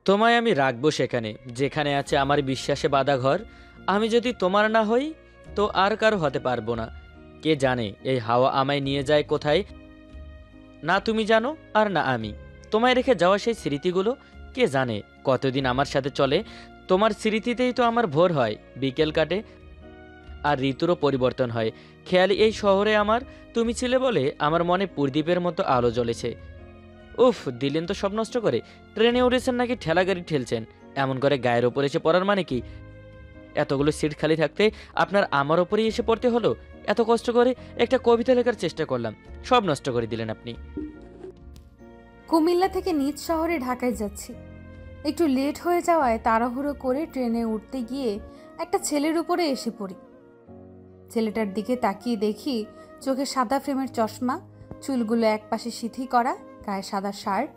তোমায় আমি রাখবো সেখানে, যেখানে আছে আমার বিশ্বাসে বাঁধা ঘর। আমি যদি তোমার না হই, তো আর কারো হতে পারবো না। কে জানে এই হাওয়া আমায় নিয়ে যায় কোথায়। না তুমি জানো, আর না আমি। তোমায় রেখে যাওয়া সেই স্মৃতিগুলো কে জানে কতদিন আমার সাথে চলে। তোমার স্মৃতিতেই তো আমার ভোর হয়, বিকেল কাটে, আর ঋতুরও পরিবর্তন হয়। খেয়ালি এই শহরে আমার তুমি ছিলে বলে আমার মনে প্রদীপের মতো আলো জ্বলেছে। উফ, দিলেন তো সব নষ্ট করে। ট্রেনে উঠেছেন নাকি ঠেলা গাড়ি ঠেলছেন? এমন করে গায়ের ওপর এসে পড়ার মানে কি? এতগুলো সিট খালি থাকতে আপনার আমার ওপরেই এসে পড়তে হলো? এত কষ্ট করে একটা কবিতা লেখার চেষ্টা করলাম, সব নষ্ট করে দিলেন আপনি। কুমিল্লা থেকে নিজ শহরে ঢাকায় যাচ্ছি। একটু লেট হয়ে যাওয়ায় তাড়াহুড়ো করে ট্রেনে উঠতে গিয়ে একটা ছেলের উপরে এসে পড়ি। ছেলেটার দিকে তাকিয়ে দেখি চোখে সাদা ফ্রেমের চশমা, চুলগুলো একপাশে সিথি করা, গায়ে সাদা শার্ট।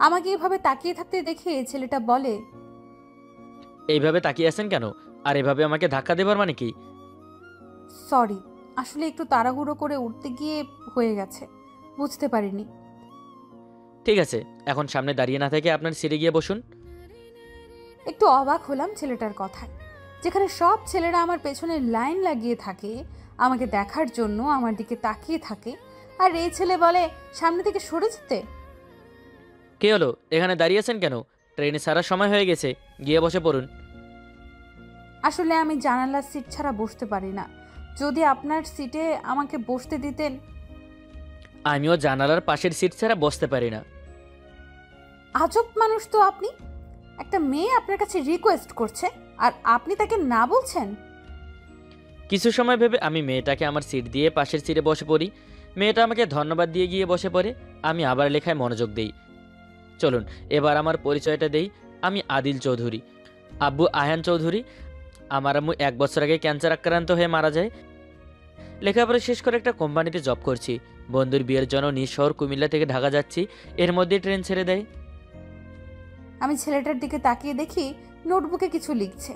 আমাকে এভাবে তাকিয়ে থাকতে দেখে ছেলেটা বলে, এইভাবে তাকিয়ে আছেন কেন? আর এভাবে আমাকে ধাক্কা দেবার মানে কি? সরি, আসলে একটু তাড়াহুড়ো করে উঠতে গিয়ে হয়ে গেছে, বুঝতে পারিনি। ঠিক আছে, এখন সামনে দাঁড়িয়ে না থেকে আপনার সিটে গিয়ে বসুন। একটু অবাক হলাম ছেলেটার কথায়। যেখানে সব ছেলেরা আমার পেছনে লাইন লাগিয়ে থাকে আমাকে দেখার জন্য, আমার দিকে তাকিয়ে থাকে, আর এই ছেলে বলে সামনে থেকে সরে যেতে। কে হলো? এখানে দাঁড়িয়ে আছেন কেন? ট্রেনে সারা সময় হয়ে গেছে, গিয়ে বসে পড়ুন। আসলে আমি জানালার সিট ছাড়া বসতে পারি না, যদি আপনার সিটে আমাকে বসতে দিতেন। আমিও জানালার পাশের সিট ছাড়া বসতে পারি না। আজব মানুষ তো আপনি। একটা মেয়ে আপনার কাছে রিকোয়েস্ট করছে আর আপনি তাকে না বলছেন। কিছু সময় ভেবে আমি মেয়েটাকে আমার সিট দিয়ে পাশের সিটে বসে পড়ি। মেয়েটা আমাকে ধন্যবাদ দিয়ে গিয়ে বসে পড়ে। আমি আবার লেখায় মনোযোগ দেই। চলুন এবার আমার পরিচয়টা দেই। আমি আদিল চৌধুরী, আব্বু আয়ান চৌধুরী। আমার আম্মু 1 বছর আগে ক্যান্সার আক্রান্ত হয়ে মারা যায়। লেখাপড়া শেষ করে একটা কোম্পানিতে জব করছি। বন্ধুর বিয়ের জন্য নিজ শহর কুমিল্লা থেকে ঢাকা যাচ্ছি, এর মধ্যে ট্রেন ছেড়ে দেয়। আমি ছেলেটার দিকে তাকিয়ে দেখি নোটবুকে কিছু লিখছে।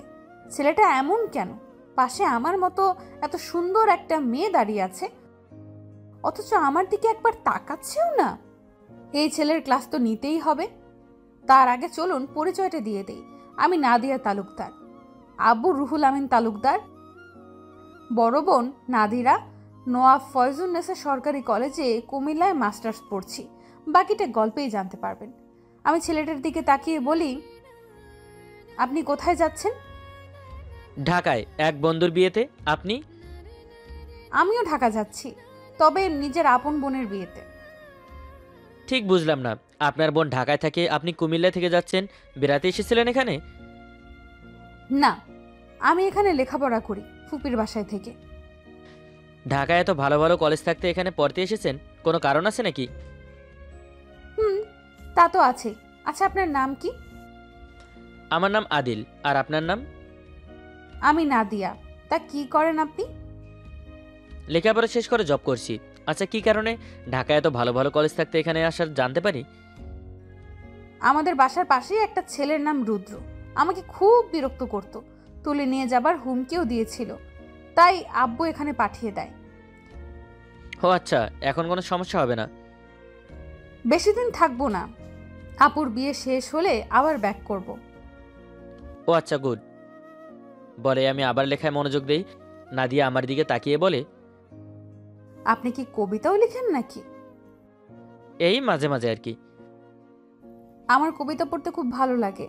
ছেলেটা এমন কেন? পাশে আমার মতো এত সুন্দর একটা মেয়ে দাঁড়িয়ে আছে, অথচ আমার দিকে একবার তাকাচ্ছেও না। এই ছেলের ক্লাস তো নিতেই হবে। তার আগে চলুন পরিচয়টা দিয়ে দেই। আমি নাদিয়া তালুকদার, আব্বু রুহুল আমিন তালুকদার, বড় বোন নাদিরা নোয়াব ফয়জুন্নেসা সরকারি কলেজে কুমিল্লায় মাস্টার্স পড়ছি। বাকিটা গল্পেই জানতে পারবেন। আমি ছেলেটার দিকে তাকিয়ে বলি, আপনি কোথায় যাচ্ছেন? ঢাকায় এক বন্ধুর বিয়েতে। আপনি? আমিও ঢাকা যাচ্ছি, তবে নিজের আপন বোনের বিয়েতে। ঠিক বুঝলাম না। আপনার বোন ঢাকায় থাকে, আপনি কুমিল্লা থেকে যাচ্ছেন, বেড়াতে এসেছিলেন এখানে? না, আমি এখানে লেখাপড়া করি ফুপির বাসায় থেকে। ঢাকায় এত ভালো ভালো কলেজ থাকতে এখানে পড়তে এসেছেন, কোনো কারণ আছে নাকি? হুম, তা তো আছে। আচ্ছা, আপনার নাম কি? আমার নাম আদিল। আর আপনার নাম? আমি নাদিয়া। তা কি করেন আপনি? লেখাপড়া শেষ করে জব করছি। আচ্ছা, কি কারণে ঢাকায় এত ভালো ভালো কলেজ থাকতে এখানে আসার জানতে পারি? আমাদের বাসার পাশেই একটা ছেলের নাম রুদ্র আমাকে খুব বিরক্ত করত, তুলে নিয়ে যাবার হুমকিও দিয়েছিল। তাই আব্বু এখানে পাঠিয়ে দেয়। ও আচ্ছা, এখন কোনো সমস্যা হবে না। বেশি দিন থাকবো না, আপুর বিয়ে শেষ হলে আবার ব্যাক করব। ও আচ্ছা, গুড। বলে আমি আবার লেখায় মনোযোগ দেই। নাদিয়া আমার দিকে তাকিয়ে বলে, আপনি কি কবিতাও লিখেন নাকি? এই মাঝে মাঝে আর কি। আমার কবিতা পড়তে খুব ভালো লাগে।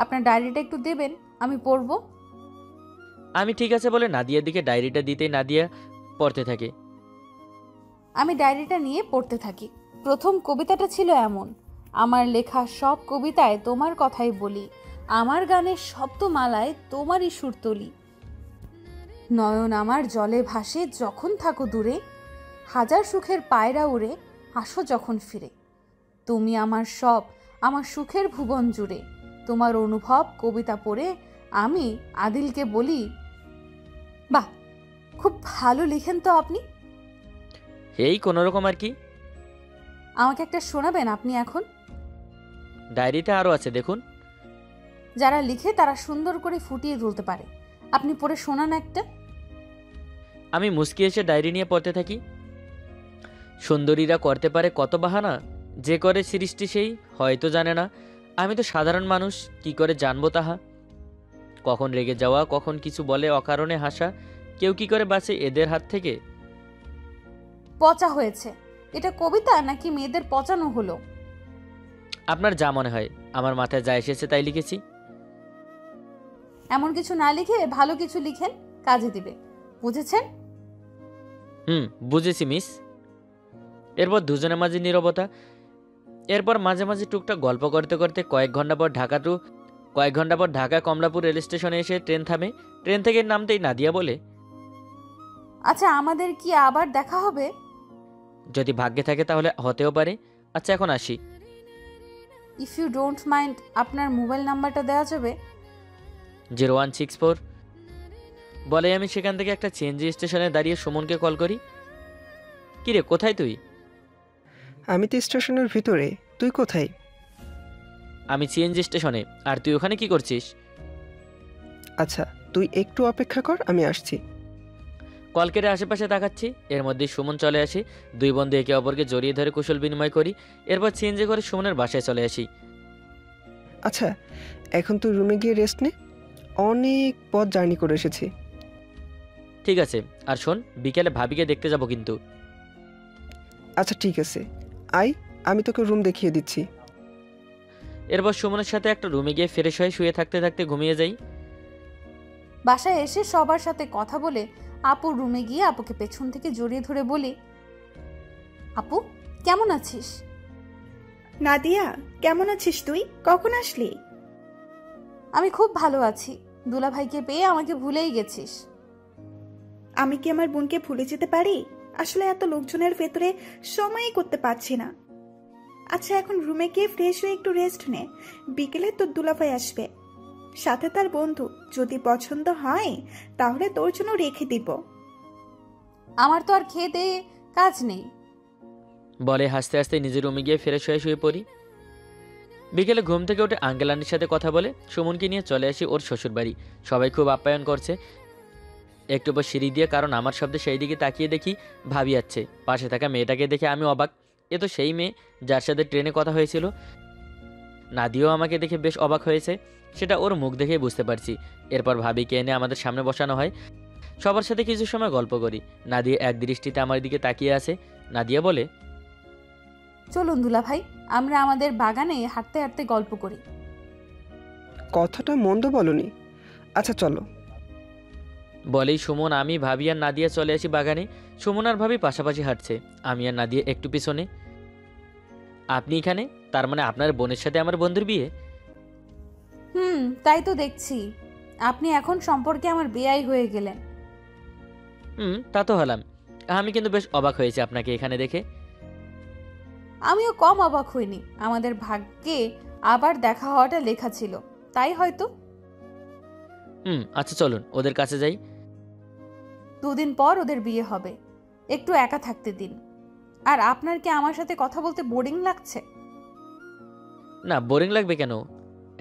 আপনার ডায়েরিটা একটু দেবেন, আমি পড়ব। আমি ঠিক আছে বলে নাদিয়ার দিকে ডায়েরিটা দিতেই নাদিয়া পড়তে থাকে। আমি ডায়েরিটা নিয়ে পড়তে থাকি। প্রথম কবিতাটা ছিল এমন: আমার লেখা সব কবিতায় তোমার কথাই বলি, আমার গানের শব্দমালায় তোমারই সুর তুলি, নয়ন আমার জলে ভাসে যখন থাকো দূরে, হাজার সুখের পায়রা উড়ে আসো যখন ফিরে, তুমি আমার সব, আমার সুখের ভুবন জুড়ে, তোমার অনুভব কবিতা পড়ে আমি আদিলকে বলি। বাহ, খুব ভালো লিখেন তো আপনি। এই কোনো রকম আর কি। আমাকে একটা শোনাবেন আপনি এখন? ডায়েরিতে আরও আছে, দেখুন। যারা লিখে তারা সুন্দর করে ফুটিয়ে তুলতে পারে, আপনি পড়ে শোনান একটা। আমি মুচকি এসে ডায়েরি নিয়ে পড়তে থাকি। সুন্দরীরা করতে পারে কত বাহানা, যে করে সৃষ্টি সেই হয়তো জানে না। আমি তো সাধারণ মানুষ, কি করে জানবো তাহা? কখন রেগে যাওয়া, কখন কিছু বলে অকারণে হাসা, কেউ কি করে বাঁচে এদের হাত থেকে? পচা হয়েছে। এটা কবিতা নাকি মেয়েদের পচানো হলো? আপনার যা মনে হয়, আমার মাথায় যা এসেছে তাই লিখেছি। এমন কিছু না লিখে ভালো কিছু লিখেন, কাজে দিবে। বুঝেছেন? বুঝেছি মিস। এরপর দুজনের মাঝে নীরবতা। এরপর মাঝে মাঝে টুকটাক গল্প করতে করতে কয়েক ঘন্টা পর ঢাকা কমলাপুর রেল স্টেশনে এসে ট্রেন থামে। ট্রেন থেকে নামতেই নাদিয়া বলে, আচ্ছা, আমাদের কি আবার দেখা হবে? যদি ভাগ্যে থাকে তাহলে হতেও পারে। আচ্ছা, এখন আসি। ইফ ইউ ডোন্ট মাইন্ড, আপনার মোবাইল নাম্বারটা দেওয়া যাবে? 0164 বলে আমি সেখান থেকে একটা সিএনজি স্টেশনে দাঁড়িয়ে সুমনকে কল করি। কিরে, কোথায় তুই? আমি তো স্টেশনের ভিতরে, তুই কোথায়? আমি সিএনজি স্টেশনে। আর তুই ওখানে কি করছিস? আচ্ছা, তুই একটু অপেক্ষা কর, আমি আসছি। কল কেটে আশেপাশে তাকাচ্ছি, এর মধ্যে সুমন চলে আসি। দুই বন্ধু একে অপরকে জড়িয়ে ধরে কুশল বিনিময় করি। এরপর সিএনজি করে সুমনের বাসায় চলে আসি। আচ্ছা, এখন তুই রুমে গিয়ে রেস্ট নে, অনেক পথ জার্নি করে এসেছি। ঠিক আছে, আর শোন, বিকেলে ভাবিকে দেখতে যাব কিন্তু। আচ্ছা ঠিক আছে, আয়, আমি তোকে রুম দেখিয়ে দিচ্ছি। এরপর সুমনের সাথে একটা রুমে গিয়ে ফ্রেশ হয়ে শুয়ে থাকতে থাকতে ঘুমিয়ে যাই। বাসায় এসে সবার সাথে কথা বলে আপুর রুমে গিয়ে আপুকে পেছন থেকে জড়িয়ে ধরে বলি, আপু কেমন আছিস? নাদিয়া, কেমন আছিস তুই? কখন আসলি? আমি খুব ভালো আছি। দুলাভাইকে পেয়ে আমাকে ভুলেই গেছিস। আমি কি আমার বোনকে ভুলে যেতে পারি? আসলে এত লোকজনের ভেতরে সময়ই করতে পারছি না। আচ্ছা, এখন রুমে গিয়ে ফ্রেশ হয়ে একটু রেস্ট নে। বিকেলে তোর দুলাভাই আসবে, সাথে তার বন্ধু। যদি পছন্দ হয় তাহলে তোর জন্য রেখে দিব। আমার তো আর খেয়ে দেয়ে কাজ নেই। বলে হাসতে হাসতে নিজের রুমে গিয়ে ফ্রেশ হয়ে শুয়ে পড়ি। বিকেলে ঘুম থেকে উঠে আঙ্কেল আন্টির সাথে কথা বলে সুমনকে নিয়ে চলে আসি ওর শ্বশুরবাড়ি। সবাই খুব আপ্যায়ন করছে। একটু পর সিঁড়ি দিয়ে কারণ আমার শব্দে সেই দিকে তাকিয়ে দেখি ভাবি যাচ্ছে। পাশে থাকা মেয়েটাকে দেখে আমি অবাক। এ তো সেই মেয়ে যার সাথে ট্রেনে কথা হয়েছিল। নাদিয়াও আমাকে দেখে বেশ অবাক হয়েছে, সেটা ওর মুখ দেখেই বুঝতে পারছি। এরপর ভাবিকে এনে আমাদের সামনে বসানো হয়। সবার সাথে কিছু সময় গল্প করি। নাদিয়া এক দৃষ্টিতে আমার দিকে তাকিয়ে আছে। নাদিয়া বলে, চলুন দুলাভাই, আমরা আমাদের বাগানে হাঁটতে হাঁটতে গল্প করি। কথাটা মন্দ বলনি। আচ্ছা চলো। বলেই সুমন, আমি, ভাবি আর নাদিয়া চলে আসি বাগানে। সুমন আর ভাবি পাশাপাশি হাঁটছে, আমি আর নাদিয়া একটু পিছনে। আপনি এখানে? তার মানে আপনার বোনের সাথে আমার বন্ধুর বিয়ে? তাই তো দেখছি। আপনি এখন সম্পর্কে আমার বেয়াই হয়ে গেলেন। তা তো হলাম। আমি কিন্তু বেশ অবাক হয়েছি আপনাকে এখানে দেখে। আমিও কম অবাক হইনি। আমাদের ভাগ্যে আবার দেখা হওয়াটা লেখা ছিল, তাই হয়তো। আচ্ছা চলুন ওদের কাছে যাই। 2 দিন পর ওদের বিয়ে হবে, একটু একা থাকতে দিন। আর আপনার কি আমার সাথে কথা বলতে বোরিং লাগছে? না, বোরিং লাগবে কেন?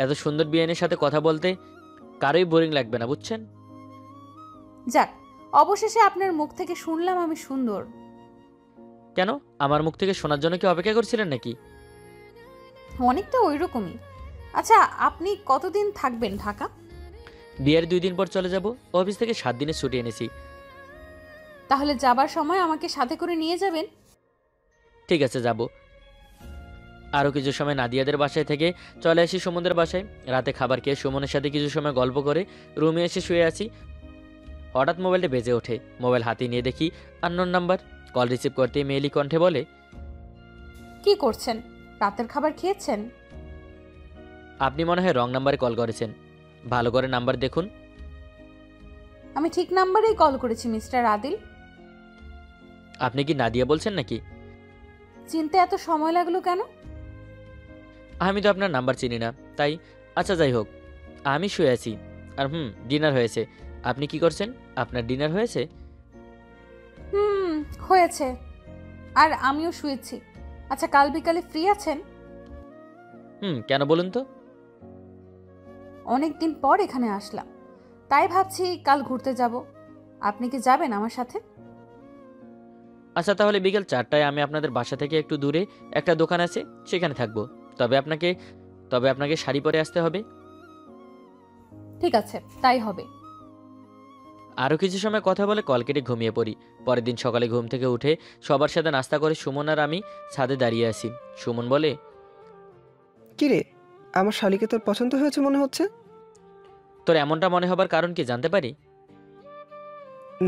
এত সুন্দর বিয়ানের সাথে কথা বলতে কারোই বোরিং লাগবে না, বুঝছেন? যাক, অবশেষে আপনার মুখ থেকে শুনলাম আমি সুন্দর। কেন, আমার মুখ থেকে শোনার জন্য কি অপেক্ষা করছিলেন নাকি? অনেকটা ওই রকমই। আচ্ছা, আপনি কতদিন থাকবেন ঢাকা? বিয়ের 2 দিন পর চলে যাব। অফিস থেকে 7 দিনের ছুটি এনেছি। তাহলে যাবার সময় আমাকে সাথে করে নিয়ে যাবেন। ঠিক আছে, যাব। আরও কিছু সময় নাদিয়াদের বাসায় থেকে চলে আসি সুমনদের বাসায়। রাতে খাবার খেয়ে সুমনের সাথে কিছু সময় গল্প করে রুমে এসে শুয়ে আছি। হঠাৎ মোবাইলটা বেজে ওঠে। মোবাইল হাতে নিয়ে দেখি আননোন নাম্বার। কল রিসিভ করতেই মেয়েলি কণ্ঠে বলে, কি করছেন? রাতের খাবার খেয়েছেন? আপনি মনে হয় রং নাম্বারে কল করেছেন, ভালো করে নাম্বার দেখুন। আমি ঠিক নাম্বারেই কল করেছি মিস্টার আদিল। আপনি কি নাদিয়া বলছেন নাকি? চিনতে এত সময় লাগলো কেন? আমি তো আপনার নাম্বার চিনি না, তাই। আচ্ছা যাই হোক, আমি শুয়ে আছি। আর ডিনার হয়েছে। আপনি কি করছেন? আপনার ডিনার হয়েছে? হয়েছে। আর আমিও শুয়েছি। আচ্ছা, কাল বিকালে ফ্রি আছেন? কেন বলুন তো? অনেকদিন পর এখানে আসলাম, তাই ভাবছি কাল ঘুরতে যাব। আপনি কি যাবেন আমার সাথে? আচ্ছা, তাহলে বিকেল 4টায় আমি আপনাদের বাসা থেকে একটু দূরে একটা দোকান আছে, সেখানে থাকবো। তবে আপনাকে তবে আপনাকে শাড়ি পরে আসতে হবে। ঠিক আছে, তাই হবে। আরও কিছু সময় কথা বলে কল কেটে ঘুমিয়ে পড়ি। পরের দিন সকালে ঘুম থেকে উঠে সবার সাথে নাস্তা করে সুমন আর আমি ছাদে দাঁড়িয়ে আছি। সুমন বলে, কিরে, আমার শালিকে তোর পছন্দ হয়েছে মনে হচ্ছে। তোর এমনটা মনে হবার কারণ কি জানতে পারি?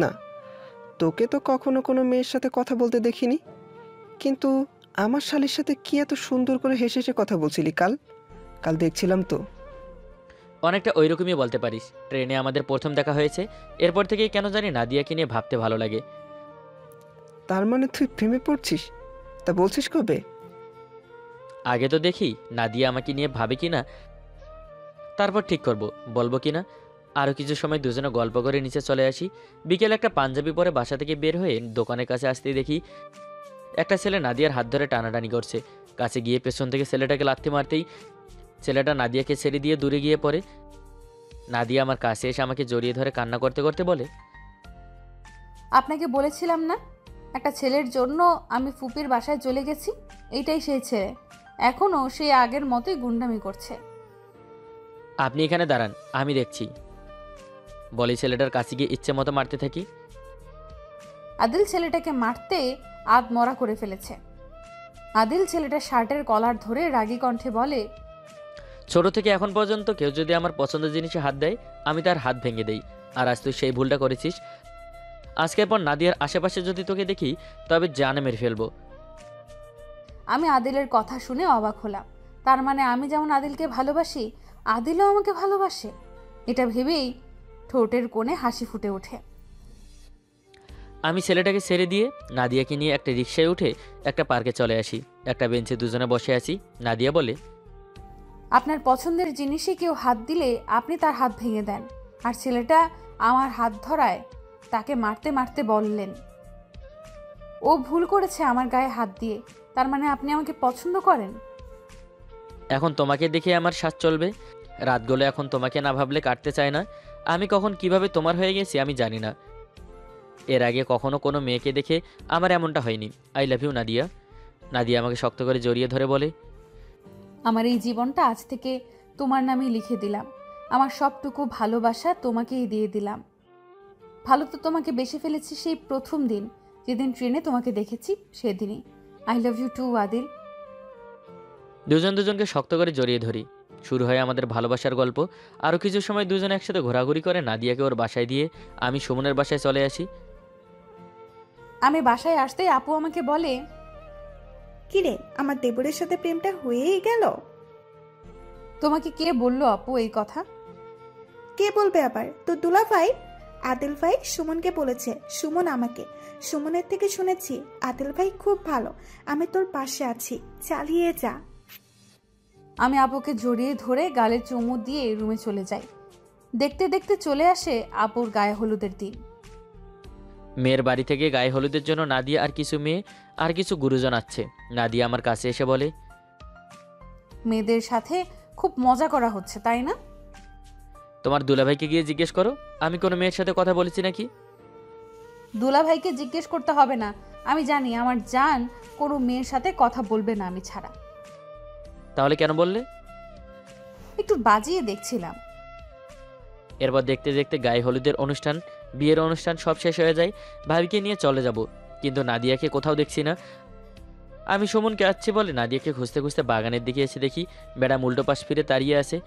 না, তোকে তো কখনো কোনো মেয়ের সাথে কথা বলতে দেখিনি, কিন্তু আমার শালির সাথে কি এত সুন্দর করে হেসে হেসে কথা বলছিলি কাল? কাল দেখছিলাম তো। অনেকটা ওইরকমই বলতে পারিস। ট্রেনে আমাদের প্রথম দেখা হয়েছে, এরপর থেকেই কেন জানি নাদিয়াকে নিয়ে ভাবতে ভালো লাগে। তার মানে তুই প্রেমে পড়ছিস? তা বলছিস কবে? আগে তো দেখি নাদিয়া আমাকে নিয়ে ভাবে কি না, তারপর ঠিক করব বলবো কি না। আরও কিছু সময় দুজনে গল্প করে নিচে চলে আসি। বিকেলে একটা পাঞ্জাবি পরে বাসা থেকে বের হয়ে দোকানের কাছে আসতেই দেখি একটা ছেলে নাদিয়ার হাত ধরে টানাটানি করছে। কাছে গিয়ে পেছন থেকে ছেলেটাকে লাথি মারতেই ছেলেটা নাদিয়াকে ছেড়ে দিয়ে দূরে গিয়ে পড়ে। নাদিয়া আমার কাছে এসে আমাকে জড়িয়ে ধরে কান্না করতে করতে বলে, আপনাকে বলেছিলাম না, একটা ছেলের জন্য আমি ফুপির বাসায় চলে গেছি। এইটাই সেই ছেলে, এখনও সেই আগের মতোই গুন্ডামি করছে। আপনি এখানে দাঁড়ান, আমি দেখছি। বলে ছেলেটার কাছে গিয়ে ইচ্ছে মতো মারতে থাকি। আদিল ছেলেটাকে মারতে আধমরা করে ফেলেছে। আদিল ছেলেটার শার্টের কলার ধরে রাগী কণ্ঠে বলে, ছোট থেকে এখন পর্যন্ত কেউ যদি আমার পছন্দের জিনিসে হাত দেয় আমি তার হাত ভেঙে দেই, আর আজ তুই সেই ভুলটা করেছিস। আজকের পর নাদিয়ার আশেপাশে যদি তোকে দেখি তবে জানে মেরে ফেলবো। আমি আদিলের কথা শুনে অবাক হলাম। তার মানে আমি যেমন আদিলকে ভালোবাসি, আদিলও আমাকে ভালোবাসে। এটা ভেবেই ঠোঁটের কোণে হাসি ফুটে ওঠে। আমি ছেলেটাকে ছেড়ে দিয়ে নাদিয়াকে নিয়ে একটা রিকশায় উঠে একটা পার্কে চলে আসি। একটা বেঞ্চে দুজনে বসে আছি। নাদিয়া বলে, আপনার পছন্দের জিনিসে কেউ হাত দিলে আপনি তার হাত ভেঙে দেন, আর ছেলেটা আমার হাত ধরায় তাকে মারতে মারতে বললেন ও ভুল করেছে আমার গায়ে হাত দিয়ে। তার মানে আপনি আমাকে পছন্দ করেন? এখন তোমাকে দেখে আমার শ্বাস চলবে। রাতগুলো এখন তোমাকে না ভাবলে কাটতে চায় না। আমি কখন কিভাবে তোমার হয়ে গেছি আমি জানি না। এর আগে কখনো কোনো মেয়েকে দেখে আমার এমনটা হয়নি। I love you Nadia. Nadia আমাকে শক্ত করে জড়িয়ে ধরে বলে, আমার এই জীবনটা আজ থেকে তোমার নামেই লিখে দিলাম। আমার সবটুকু ভালোবাসা তোমাকেই দিয়ে দিলাম। ভালো তো তোমাকে বেসে ফেলেছি সেই প্রথম দিন, যেদিন ট্রেনে তোমাকে দেখেছি সেদিনই। I love you too Adil. দুজন দুজনকে শক্ত করে জড়িয়ে ধরি। শুরু হয় আমাদের ভালোবাসার গল্প। আরও কিছু সময় দুজনে একসাথে ঘোরাঘুরি করে নাদিয়াকে ওর বাসায় দিয়ে আমি সুমনের বাসায় চলে আসি। আমি বাসায় আসতেই আপু আমাকে বলে, কিরে, আমার দেবরের সাথে প্রেমটা হয়েই গেল? তোমাকে কে বললো আপু এই কথা? কে বলবে আবার? তো দুলাভাই আদিল ভাই সুমনকে বলেছে, সুমন আমাকে। সুমনের থেকে শুনেছি আদিল ভাই খুব ভালো। আমি তোর পাশে আছি, চালিয়ে যা। আমি আপুকে জড়িয়ে ধরে গালে চুমু দিয়ে রুমে চলে যাই। দেখতে দেখতে চলে আসে আপুর গায়ে হলুদের দিন। মেয়ের বাড়ি থেকে গায়ে হলুদের জন্য নাদিয়া আর কিছু মেয়ে আর কিছু গুরুজন আসছে। নাদিয়া আমার কাছে এসে বলে, মেয়েদের সাথে খুব মজা করা হচ্ছে তাই না? তোমার দুলাভাইকে গিয়ে জিজ্ঞেস করো আমি কোনো মেয়ের সাথে কথা বলেছি নাকি। দুলাভাইকে জিজ্ঞেস করতে হবে না, আমি জানি আমার জান কোনো মেয়ের সাথে কথা বলবে না আমি ছাড়া। তাহলে কেন বললে? একটু বাজিয়ে দেখছিলাম। এরপর দেখতে দেখতে গায়ে হলুদের অনুষ্ঠান, বিয়ের অনুষ্ঠান সব শেষ হয়ে যায়। ভাবিকে নিয়ে চলে যাব, কিন্তু নাদিয়াকে কোথাও দেখছি না। আমি সুমনকে আসছি বলে নাদিয়াকে খুঁজতে খুঁজতে বাগানের দিকে এসে দেখি বেড়া উল্টো পাশ ফিরে দাঁড়িয়ে আছে,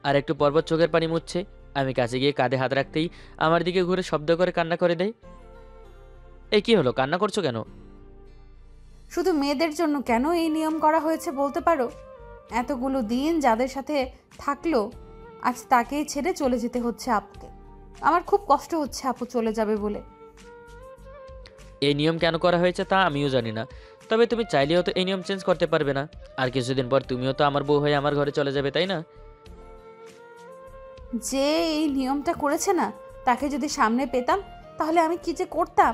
আর একটু পর্বত চোখের পানি মুছছে। আমি কাছে গিয়ে কাঁধে হাত রাখতেই আমার দিকে ঘুরে শব্দ করে কান্না করে দেয়। এই কি হলো, কান্না করছো কেন? শুধু মেয়েদের জন্য কেন এই নিয়ম করা হয়েছে বলতে পারো? এতগুলো দিন যাদের সাথে থাকলো আজ তাকেই ছেড়ে চলে যেতে হচ্ছে আপুকে। আমার খুব কষ্ট হচ্ছে আপু চলে যাবে বলে। এই নিয়ম কেন করা হয়েছে তা আমিও জানি না, তবে তুমি চাইলেও তো এই নিয়ম চেঞ্জ করতে পারবে না। আর কিছুদিন পর তুমিও তো আমার বউ হয়ে আমার ঘরে চলে যাবে, তাই না? যে এই নিয়মটা করেছে না, তাকে যদি সামনে পেতাম তাহলে আমি কি যে করতাম।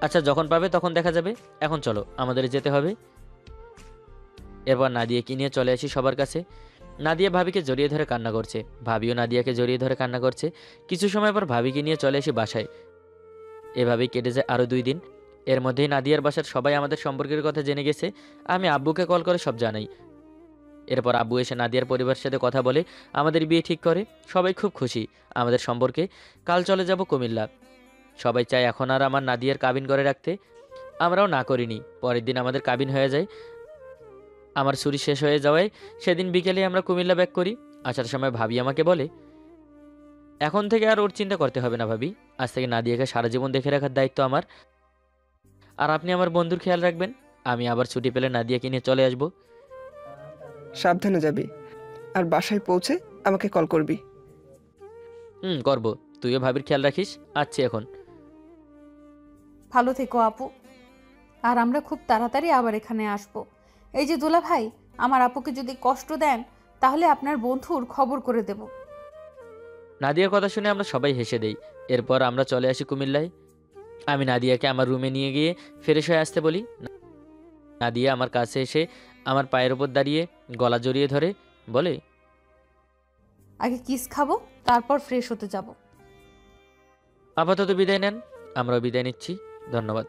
আচ্ছা, যখন পাবে তখন দেখা যাবে। এখন চলো, আমাদের যেতে হবে। এরপর নাদিয়াকে নিয়ে চলে আসি সবার কাছে। নাদিয়া ভাবিকে জড়িয়ে ধরে কান্না করছে, ভাবিও নাদিয়াকে জড়িয়ে ধরে কান্না করছে। কিছু সময় পর ভাবিকে নিয়ে চলে আসি বাসায়। এভাবেই কেটে যায় আরও 2 দিন। এর মধ্যেই নাদিয়ার বাসার সবাই আমাদের সম্পর্কের কথা জেনে গেছে। আমি আব্বুকে কল করে সব জানাই। এরপর আব্বু এসে নাদিয়ার পরিবারের সাথে কথা বলে আমাদের বিয়ে ঠিক করে। সবাই খুব খুশি আমাদের সম্পর্কে। কাল চলে যাব কুমিল্লা। সবাই চায় এখন আর আমার নাদিয়ার কাবিন করে রাখতে। আমরাও না করিনি। পরের দিন আমাদের কাবিন হয়ে যায়। আমার ছুরি শেষ হয়ে যাওয়ায় সেদিন বিকেলে আমরা কুমিল্লা ব্যাক করি। আসার সময় ভাবি আমাকে বলে, এখন থেকে আর ওর চিন্তা করতে হবে না ভাবি। আজ থেকে নাদিয়াকে সারা জীবন দেখে রাখার দায়িত্ব আমার। আর আপনি আমার বন্ধুর খেয়াল রাখবেন। আমি আবার ছুটি পেলে নাদিয়াকে নিয়ে চলে আসব। সাবধানে যাবি, আর বাসায় পৌঁছে আমাকে কল করবি। করব। তুইও ভাবির খেয়াল রাখিস। আচ্ছা এখন। ভালো থেকো আপু। আর আমরা খুব তাড়াতাড়ি আবার এখানে আসব। এই যে দুলা ভাই, আমার আপুকে যদি কষ্ট দেন তাহলে আপনার বন্ধুর খবর করে দেব। নাদিয়ার কথা শুনে আমরা সবাই হেসে দেই। এরপর আমরা চলে আসি কুমিল্লায়। আমি নাদিয়াকে আমার রুমে নিয়ে গিয়ে ফ্রেশ হয়ে আসতে বলি। নাদিয়া আমার কাছে এসে আমার পায়ের ওপর দাঁড়িয়ে গলা জড়িয়ে ধরে বলে, আগে কিস খাবো, তারপর ফ্রেশ হতে যাব। আপাতত বিদায় নেন। আমরাও বিদায় নিচ্ছি। ধন্যবাদ।